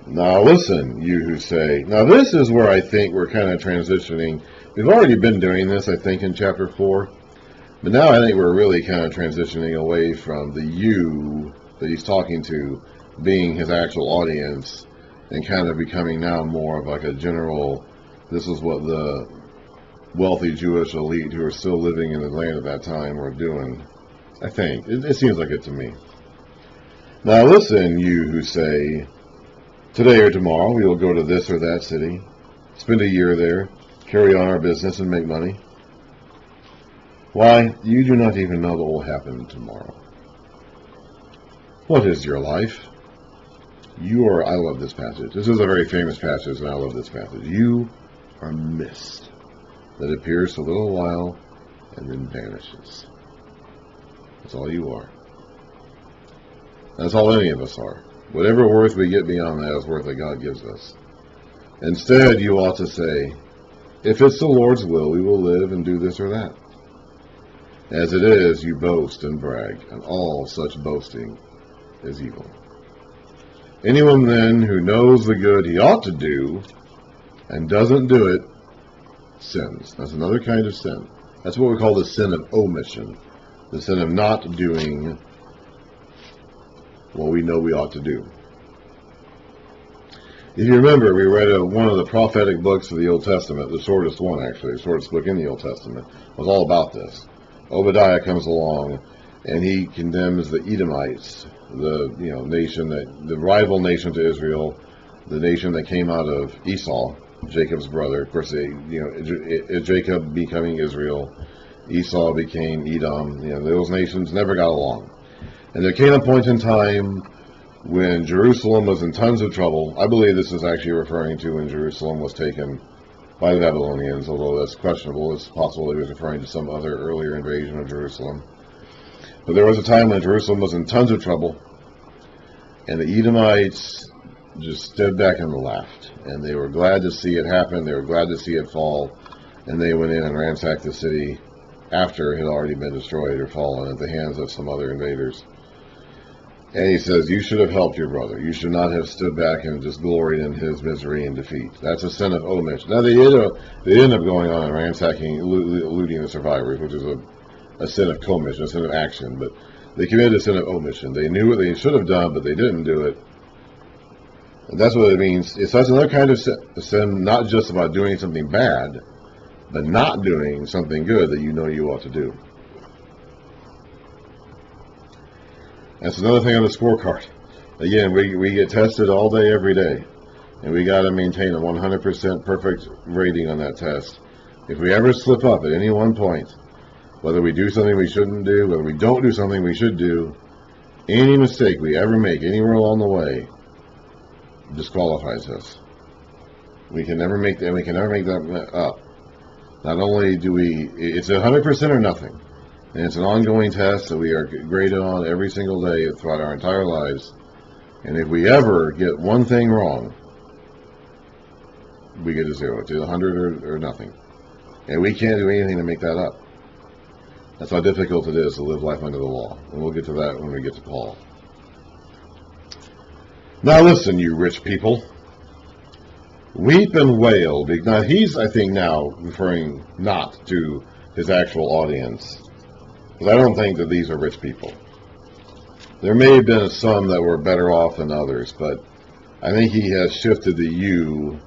Now listen, you who say, now this is where I think we're kind of transitioning. We've already been doing this, I think, in chapter 4. But now I think we're really kind of transitioning away from the you that he's talking to being his actual audience and kind of becoming now more of like a general, this is what the wealthy Jewish elite who are still living in the land at that time were doing. I think. It seems like it to me. Now listen, you who say, today or tomorrow we will go to this or that city, spend a year there, carry on our business and make money. Why, you do not even know what will happen tomorrow. What is your life? I love this passage. This is a very famous passage, and I love this passage. You are mist that appears for a little while and then vanishes. That's all you are. That's all any of us are. Whatever worth we get beyond that is worth that God gives us. Instead, you ought to say, if it's the Lord's will, we will live and do this or that. As it is, you boast and brag, and all such boasting is evil. Anyone then who knows the good he ought to do and doesn't do it, sins. That's another kind of sin. That's what we call the sin of omission. The sin of not doing what we know we ought to do. If you remember, we read one of the prophetic books of the Old Testament, the shortest one actually, the shortest book in the Old Testament, was all about this. Obadiah comes along and he condemns the Edomites, the rival nation to Israel, the nation that came out of Esau, Jacob's brother. Of course, Jacob becoming Israel, Esau became Edom. Those nations never got along. And there came a point in time when Jerusalem was in tons of trouble. I believe this is actually referring to when Jerusalem was taken by the Babylonians, although that's questionable. It's possible he was referring to some other earlier invasion of Jerusalem. But there was a time when Jerusalem was in tons of trouble, and the Edomites just stood back and laughed. And they were glad to see it happen. They were glad to see it fall. And they went in and ransacked the city after it had already been destroyed or fallen at the hands of some other invaders. And he says, you should have helped your brother. You should not have stood back and just gloried in his misery and defeat. That's a sin of omission. Now, they end up going on and ransacking, looting the survivors, which is a sin of commission, a sin of action. But they committed a sin of omission. They knew what they should have done, but they didn't do it. And that's what it means. It's such another kind of sin, not just about doing something bad, but not doing something good that you know you ought to do. That's another thing on the scorecard. Again, we get tested all day, every day. And we got to maintain a 100% perfect rating on that test. If we ever slip up at any one point, whether we do something we shouldn't do, whether we don't do something we should do, any mistake we ever make anywhere along the way disqualifies us. We can never make that up. Not only do it's 100% or nothing. And it's an ongoing test that we are graded on every single day throughout our entire lives. And if we ever get one thing wrong, we get a 0. It's 100 or nothing. And we can't do anything to make that up. That's how difficult it is to live life under the law. And we'll get to that when we get to Paul. Now listen, you rich people. Weep and wail. Now he's, I think, now referring not to his actual audience. Because I don't think that these are rich people. There may have been some that were better off than others, but I think he has shifted the you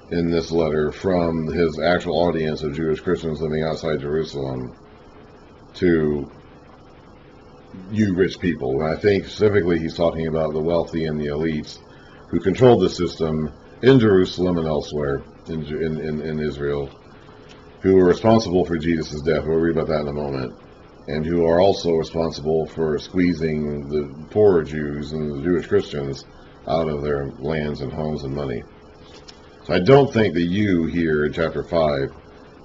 in this letter from his actual audience of Jewish Christians living outside Jerusalem to you rich people. And I think specifically he's talking about the wealthy and the elites who controlled the system in Jerusalem and elsewhere in Israel, who were responsible for Jesus' death. We'll read about that in a moment. And who are also responsible for squeezing the poorer Jews and the Jewish Christians out of their lands and homes and money. So I don't think the you here in chapter 5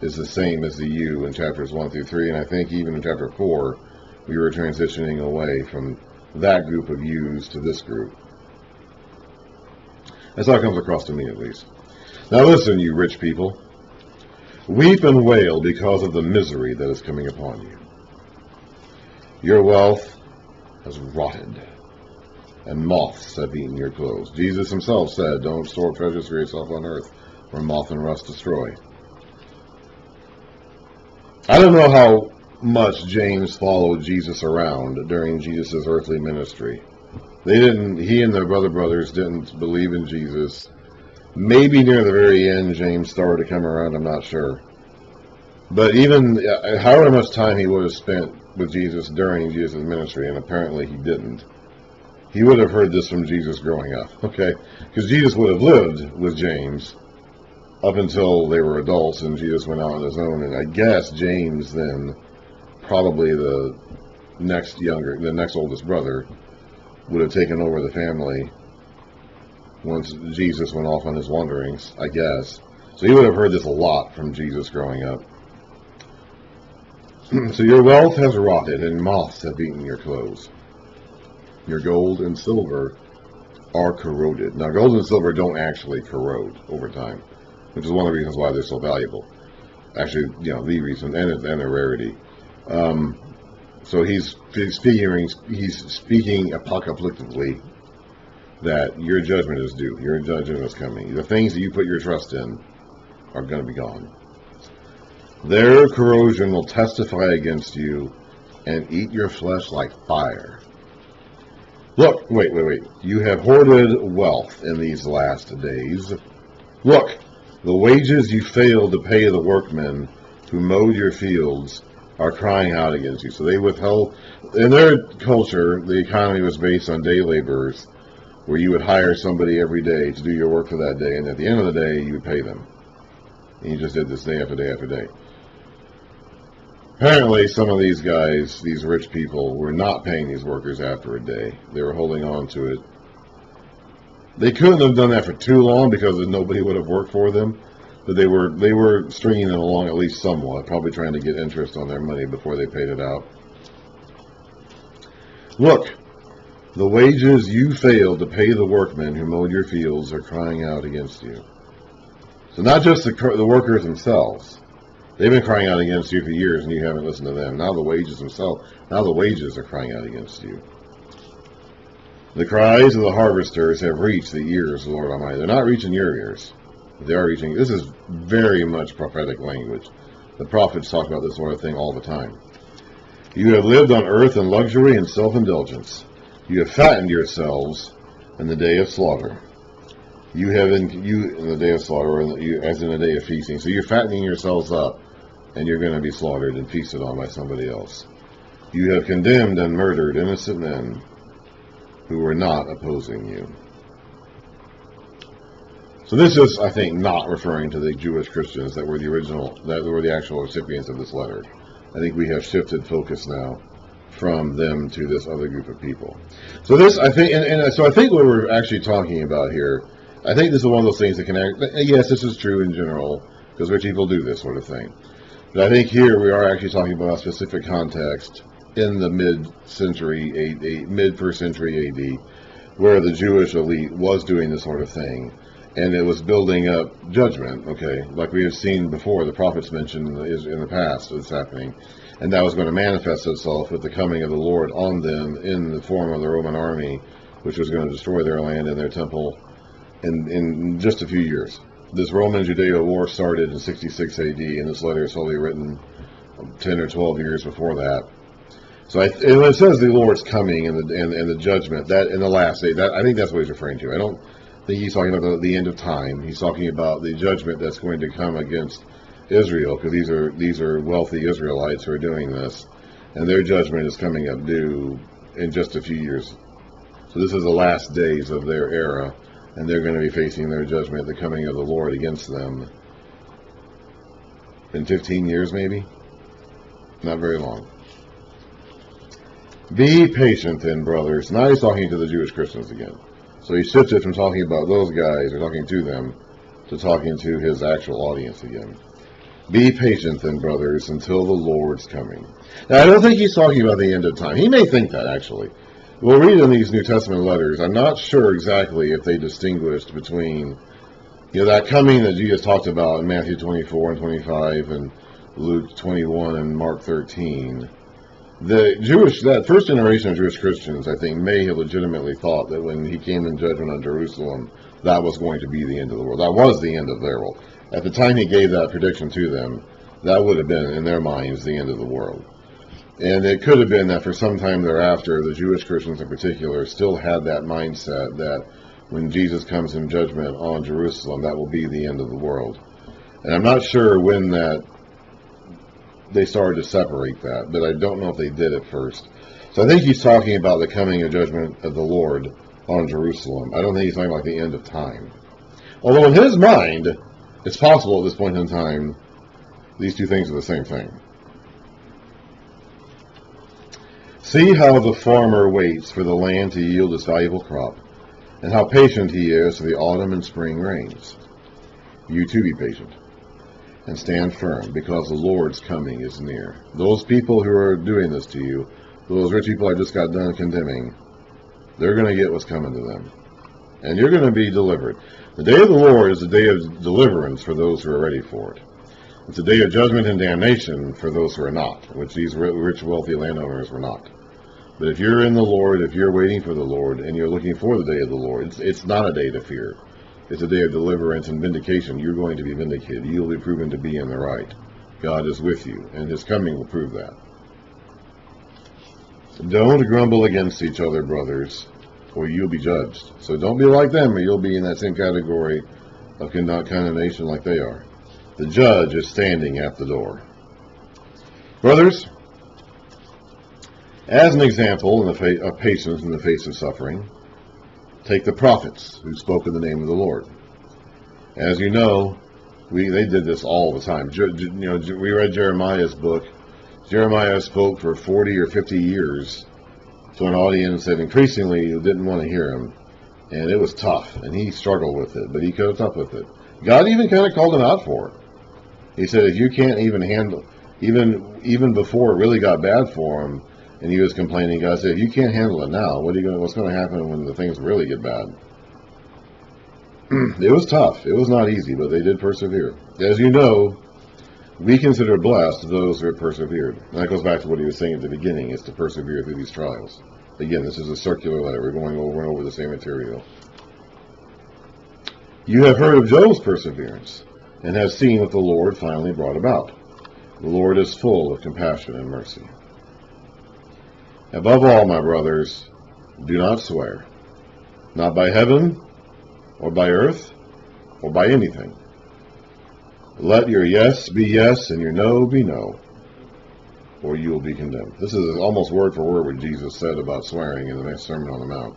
is the same as the you in chapters 1 through 3, and I think even in chapter 4 we were transitioning away from that group of yous to this group. That's how it comes across to me, at least. Now listen, you rich people. Weep and wail because of the misery that is coming upon you. Your wealth has rotted. and moths have eaten your clothes. Jesus himself said, don't store up treasures for yourself on earth, where moth and rust destroy. I don't know how much James followed Jesus around during Jesus' earthly ministry. He and their brothers didn't believe in Jesus. Maybe near the very end, James started to come around, I'm not sure. But even however much time he would have spent with Jesus during Jesus' ministry, and apparently he didn't, he would have heard this from Jesus growing up, okay? Because Jesus would have lived with James up until they were adults and Jesus went out on his own. And I guess James then, probably the next oldest brother, would have taken over the family once Jesus went off on his wanderings, I guess. So he would have heard this a lot from Jesus growing up. So your wealth has rotted, and moths have eaten your clothes. Your gold and silver are corroded. Now, gold and silver don't actually corrode over time, which is one of the reasons why they're so valuable. Actually, the reason, and their rarity. So he's speaking apocalyptically that your judgment is due. Your judgment is coming. The things that you put your trust in are going to be gone. Their corrosion will testify against you and eat your flesh like fire. Look, wait. You have hoarded wealth in these last days. Look, the wages you failed to pay the workmen who mowed your fields are crying out against you. So they withheld. In their culture, the economy was based on day laborers, where you would hire somebody every day to do your work for that day, and at the end of the day, you would pay them. And you just did this day after day after day. Apparently, some of these guys, these rich people, were not paying these workers after a day. They were holding on to it. They couldn't have done that for too long because nobody would have worked for them. But they were stringing them along at least somewhat, probably trying to get interest on their money before they paid it out. Look, the wages you failed to pay the workmen who mowed your fields are crying out against you. So not just the workers themselves. They've been crying out against you for years, and you haven't listened to them. Now the wages are crying out against you. The cries of the harvesters have reached the ears of the Lord Almighty. They're not reaching your ears. They are reaching. This is very much prophetic language. The prophets talk about this sort of thing all the time. You have lived on earth in luxury and self-indulgence. You have fattened yourselves in the day of slaughter. You have in the day of slaughter, as in the day of feasting. So you're fattening yourselves up, and you're going to be slaughtered and feasted on by somebody else. You have condemned and murdered innocent men who were not opposing you. So this is, I think, not referring to the Jewish Christians that were the actual recipients of this letter. I think we have shifted focus now from them to this other group of people. So this, I think, so I think what we're actually talking about here, I think this is one of those things that can yes, this is true in general, because rich people do this sort of thing. But I think here we are actually talking about a specific context in the mid-first century AD, where the Jewish elite was doing this sort of thing, and it was building up judgment, okay, like we have seen before, the prophets mentioned in the past it's happening, and that was going to manifest itself with the coming of the Lord on them in the form of the Roman army, which was going to destroy their land and their temple in just a few years. This Roman-Judeo war started in 66 AD, and this letter is probably written 10 or 12 years before that. So and when it says the Lord's coming and the judgment, that in the last day, that I think that's what he's referring to. I don't think he's talking about the end of time. He's talking about the judgment that's going to come against Israel, because these are wealthy Israelites who are doing this, and their judgment is coming up due in just a few years. So this is the last days of their era, and they're going to be facing their judgment, the coming of the Lord against them, in 15 years maybe? Not very long. Be patient then, brothers. Now he's talking to the Jewish Christians again. So he shifted from talking about those guys, or talking to them, to talking to his actual audience again. Be patient then, brothers, until the Lord's coming. Now, I don't think he's talking about the end of time. He may think that, actually. We'll read in these New Testament letters. I'm not sure exactly if they distinguished between, that coming that Jesus talked about in Matthew 24 and 25 and Luke 21 and Mark 13. That first generation of Jewish Christians, I think, may have legitimately thought that when he came in judgment on Jerusalem, that was going to be the end of the world. That was the end of their world. At the time he gave that prediction to them, that would have been, in their minds, the end of the world. And it could have been that for some time thereafter, the Jewish Christians in particular still had that mindset that when Jesus comes in judgment on Jerusalem, that will be the end of the world. And I'm not sure when they started to separate that, but I don't know if they did at first. So I think he's talking about the coming of judgment of the Lord on Jerusalem. I don't think he's talking about the end of time. Although in his mind, it's possible at this point in time, these two things are the same thing. See how the farmer waits for the land to yield its valuable crop, and how patient he is for the autumn and spring rains. You too be patient, and stand firm, because the Lord's coming is near. Those people who are doing this to you, those rich people I just got done condemning, they're going to get what's coming to them. And you're going to be delivered. The day of the Lord is a day of deliverance for those who are ready for it. It's a day of judgment and damnation for those who are not, which these rich, wealthy landowners were not. But if you're in the Lord, if you're waiting for the Lord, and you're looking for the day of the Lord, it's not a day to fear. It's a day of deliverance and vindication. You're going to be vindicated. You'll be proven to be in the right. God is with you, and his coming will prove that. Don't grumble against each other, brothers, or you'll be judged. So don't be like them, or you'll be in that same category of condemnation like they are. The judge is standing at the door. Brothers, as an example of patience in the face of suffering, take the prophets who spoke in the name of the Lord. As you know, they did this all the time. We read Jeremiah's book. Jeremiah spoke for 40 or 50 years to an audience that increasingly didn't want to hear him. And it was tough, and he struggled with it, but he coped up with it. God even kind of called him out for it. He said, if you can't even handle, even before it really got bad for him, and he was complaining, God said, if you can't handle it now, what's going to happen when the things really get bad? It was tough. It was not easy, but they did persevere. As you know, we consider blessed those who have persevered. And that goes back to what he was saying at the beginning, is to persevere through these trials. Again, this is a circular letter. We're going over and over the same material. You have heard of Job's perseverance, and have seen what the Lord finally brought about. The Lord is full of compassion and mercy. Above all, my brothers, do not swear, not by heaven, or by earth, or by anything. Let your yes be yes, and your no be no, or you will be condemned. This is almost word for word what Jesus said about swearing in the next Sermon on the Mount,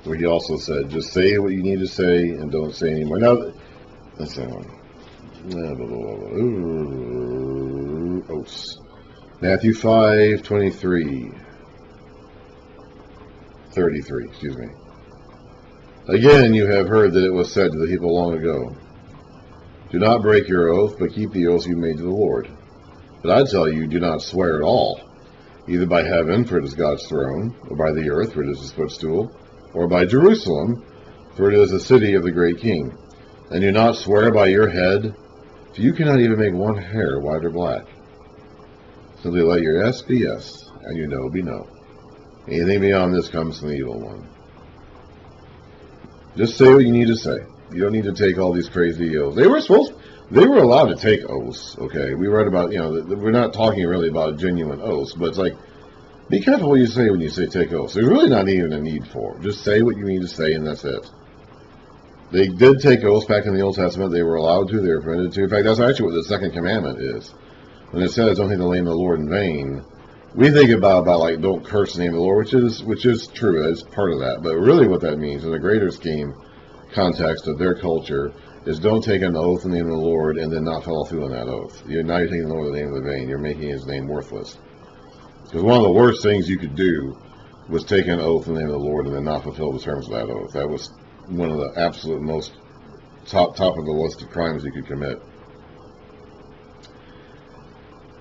where he also said, just say what you need to say, and don't say anymore. Now, let's say oaths. Matthew 5:33. 33, excuse me. Again, you have heard that it was said to the people long ago, do not break your oath, but keep the oath you made to the Lord. But I tell you, do not swear at all, either by heaven, for it is God's throne, or by the earth, for it is his footstool, or by Jerusalem, for it is the city of the great king. And do not swear by your head, for you cannot even make one hair white or black. Simply let your yes be yes, and your no be no. Anything beyond this comes from the evil one. Just say what you need to say. You don't need to take all these crazy oaths. They were allowed to take oaths, okay? We read about, we're not talking really about genuine oaths, but it's like, be careful what you say when you say take oaths. There's really not even a need for it. Just say what you need to say, and that's it. They did take oaths back in the Old Testament. They were allowed to. They were permitted to. In fact, that's actually what the second commandment is. When it says, don't take the name of the Lord in vain, we think about like, don't curse the name of the Lord, which is true. It's part of that. But really what that means in a greater scheme context of their culture is don't take an oath in the name of the Lord and then not follow through on that oath. Now you're taking the Lord in the name of the vain. You're making his name worthless. Because one of the worst things you could do was take an oath in the name of the Lord and then not fulfill the terms of that oath. That was one of the absolute most top of the list of crimes you could commit.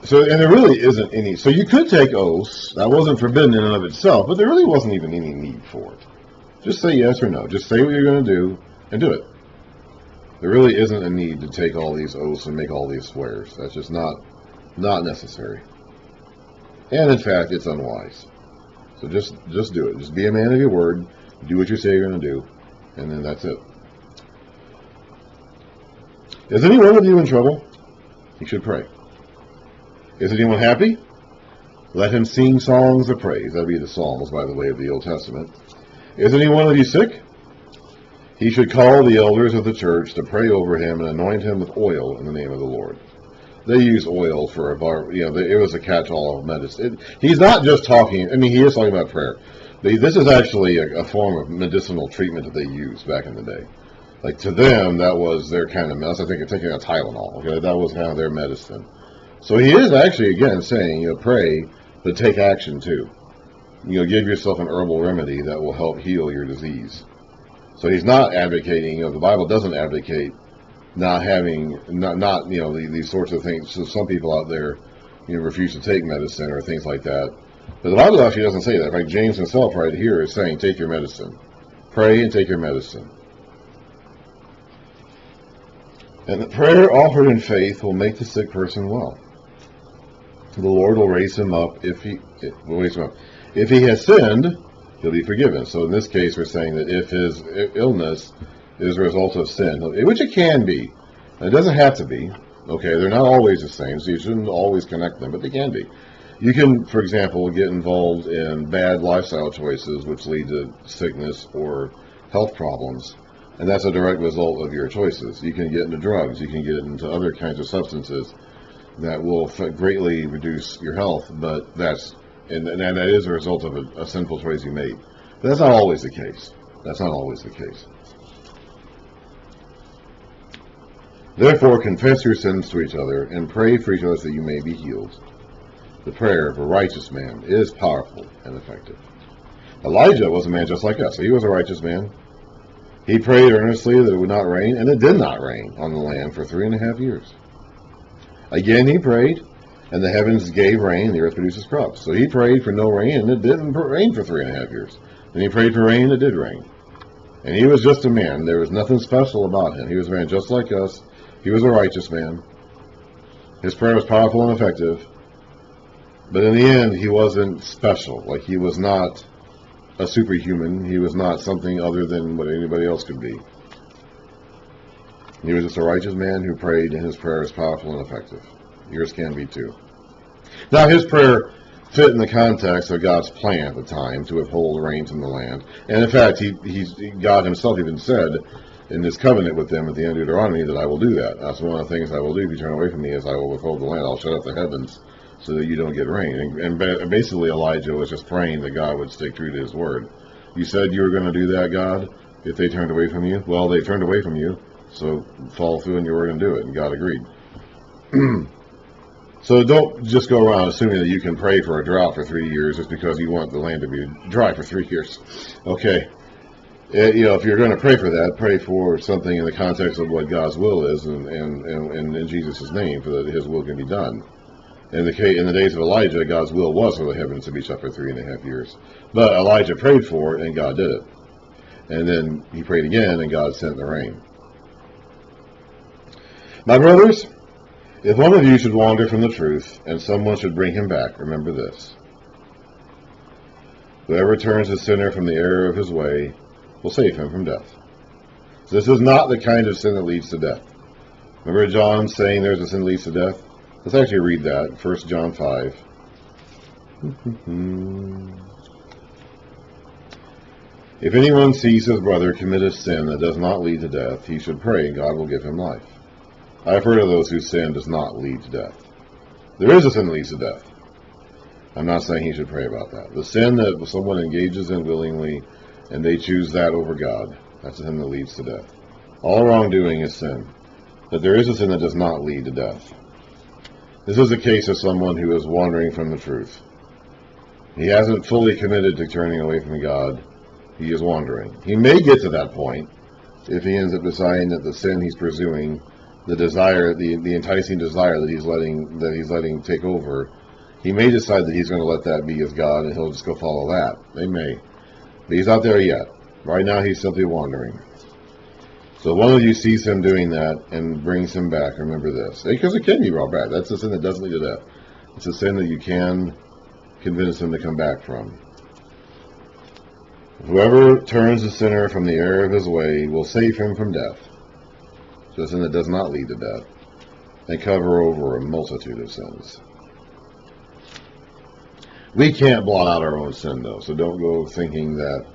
So, and there really isn't any. So you could take oaths. That wasn't forbidden in and of itself, but there really wasn't even any need for it. Just say yes or no. Just say what you're going to do and do it. There really isn't a need to take all these oaths and make all these swears. That's just not Not necessary. And in fact, it's unwise. So just do it. Just be a man of your word. Do what you say you're going to do. And then that's it. Is anyone of you in trouble? You should pray. Is anyone happy? Let him sing songs of praise. That would be the Psalms, by the way, of the Old Testament. Is any one of you sick? He should call the elders of the church to pray over him and anoint him with oil in the name of the Lord. They use oil for it was a catch-all medicine. He's not just talking, he is talking about prayer. This is actually a form of medicinal treatment that they used back in the day. Like, to them, that was their kind of medicine. I think taking a Tylenol. Okay, that was kind of their medicine. So he is actually, again, saying, pray, but take action too. Give yourself an herbal remedy that will help heal your disease. So he's not advocating, the Bible doesn't advocate not having, these sorts of things. So some people out there, refuse to take medicine or things like that. But the Bible actually doesn't say that. In fact, James himself right here is saying, take your medicine. Pray and take your medicine. And the prayer offered in faith will make the sick person well. The Lord will raise him up if he has sinned, he'll be forgiven. So in this case, we're saying that if his illness is a result of sin, which it can be, it doesn't have to be. Okay, they're not always the same, so you shouldn't always connect them, but they can be. You can, for example, get involved in bad lifestyle choices which lead to sickness or health problems, and that's a direct result of your choices. You can get into drugs, you can get into other kinds of substances that will greatly reduce your health, but that is a result of a sinful choice you made. But that's not always the case. That's not always the case. Therefore, confess your sins to each other and pray for each other so that you may be healed. The prayer of a righteous man is powerful and effective. Elijah was a man just like us. So he was a righteous man. He prayed earnestly that it would not rain, and it did not rain on the land for 3.5 years. Again he prayed, and the heavens gave rain, and the earth produces crops. So he prayed for no rain, and it didn't rain for 3.5 years. Then he prayed for rain, and it did rain. And he was just a man. There was nothing special about him. He was a man just like us. He was a righteous man. His prayer was powerful and effective. But in the end, he wasn't special. Like, he was not a superhuman. He was not something other than what anybody else could be. He was just a righteous man who prayed, and his prayer is powerful and effective. Yours can be too. Now, his prayer fit in the context of God's plan at the time to withhold rain from the land. And in fact, God himself even said in his covenant with them at the end of Deuteronomy that I will do that. That's one of the things I will do if you turn away from me, is I will withhold the land. I'll shut up the heavens so that you don't get rain. And basically Elijah was just praying that God would stick true to his word. You said you were going to do that, God, if they turned away from you. Well, they turned away from you, so follow through in your word and do it. And God agreed. So don't just go around assuming that you can pray for a drought for 3 years just because you want the land to be dry for 3 years. Okay. If you're going to pray for that, pray for something in the context of what God's will is, and in Jesus' name, so that his will can be done. In the days of Elijah, God's will was for the heavens to be shut for 3.5 years. But Elijah prayed for it, and God did it. And then he prayed again, and God sent the rain. My brothers, if one of you should wander from the truth, and someone should bring him back, remember this. Whoever turns a sinner from the error of his way will save him from death. So this is not the kind of sin that leads to death. Remember John saying there's a sin that leads to death? Let's actually read that, 1 John 5. If anyone sees his brother commit a sin that does not lead to death, he should pray, and God will give him life. I have heard of those whose sin does not lead to death. There is a sin that leads to death. I'm not saying he should pray about that. The sin that someone engages in willingly, and they choose that over God, that's the sin that leads to death. All wrongdoing is sin. But there is a sin that does not lead to death. This is the case of someone who is wandering from the truth. He hasn't fully committed to turning away from God. He is wandering. He may get to that point if he ends up deciding that the sin he's pursuing, the desire, the enticing desire that he's letting take over, he may decide that he's going to let that be his God, and he'll just go follow that. They may. But he's not there yet. Right now he's simply wandering. So one of you sees him doing that and brings him back, remember this. Because it can be brought back. That's a sin that doesn't lead to death. It's a sin that you can convince him to come back from. Whoever turns the sinner from the error of his way will save him from death. So a sin that does not lead to death. And cover over a multitude of sins. We can't blot out our own sin, though, so don't go thinking that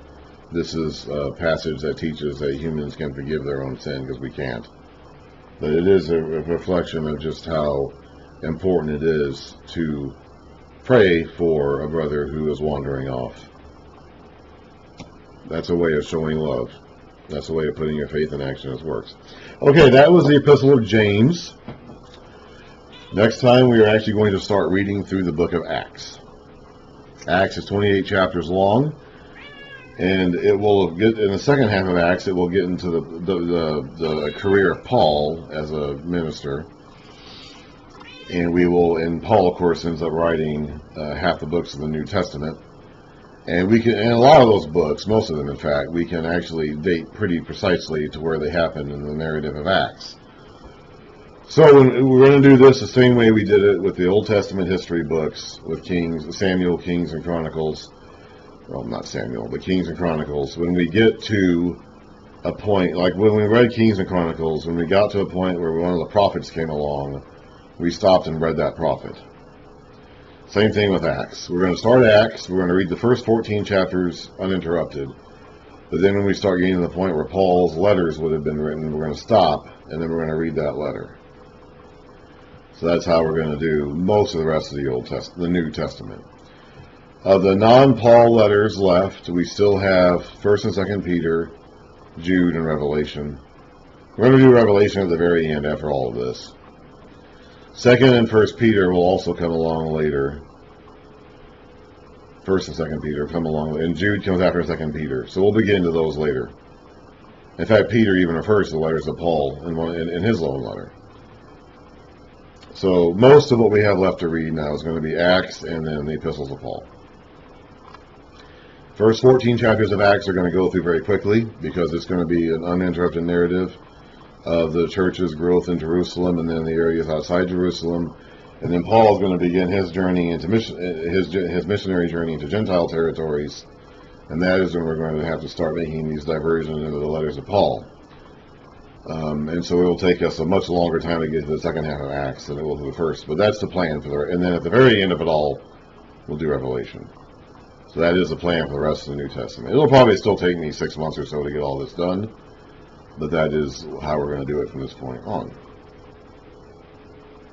this is a passage that teaches that humans can forgive their own sin, because we can't. But it is a reflection of just how important it is to pray for a brother who is wandering off. That's a way of showing love. That's a way of putting your faith in action as works. Okay, that was the Epistle of James. Next time we are actually going to start reading through the book of Acts. Acts is 28 chapters long, and it will get in the second half of Acts. It will get into the career of Paul as a minister, and Paul, of course, ends up writing half the books of the New Testament, and a lot of those books, most of them, in fact, we can actually date pretty precisely to where they happened in the narrative of Acts. So we're going to do this the same way we did it with the Old Testament history books, with Samuel, Kings, and Chronicles. Well, not Samuel, but Kings and Chronicles. When we get to a point, like when we read Kings and Chronicles, when we got to a point where one of the prophets came along, we stopped and read that prophet. Same thing with Acts. We're going to start Acts. We're going to read the first 14 chapters uninterrupted. But then when we start getting to the point where Paul's letters would have been written, we're going to stop, and then we're going to read that letter. So that's how we're going to do most of the rest of the New Testament. Of the non-Paul letters left, we still have 1st and 2nd Peter, Jude, and Revelation. We're going to do Revelation at the very end after all of this. 2nd and 1st Peter will also come along later. 1st and 2nd Peter come along, and Jude comes after 2nd Peter. So we'll begin to those later. In fact, Peter even refers to the letters of Paul in his own letter. So most of what we have left to read now is going to be Acts and then the epistles of Paul. First 14 chapters of Acts are going to go through very quickly because it's going to be an uninterrupted narrative of the church's growth in Jerusalem and then the areas outside Jerusalem. And then Paul is going to begin his journey into his missionary journey into Gentile territories. And that is when we're going to have to start making these diversions into the letters of Paul. And so it will take us a much longer time to get to the second half of Acts than it will to the first. But that's the plan and then at the very end of it all, we'll do Revelation. So that is the plan for the rest of the New Testament. It'll probably still take me 6 months or so to get all this done, but that is how we're going to do it from this point on.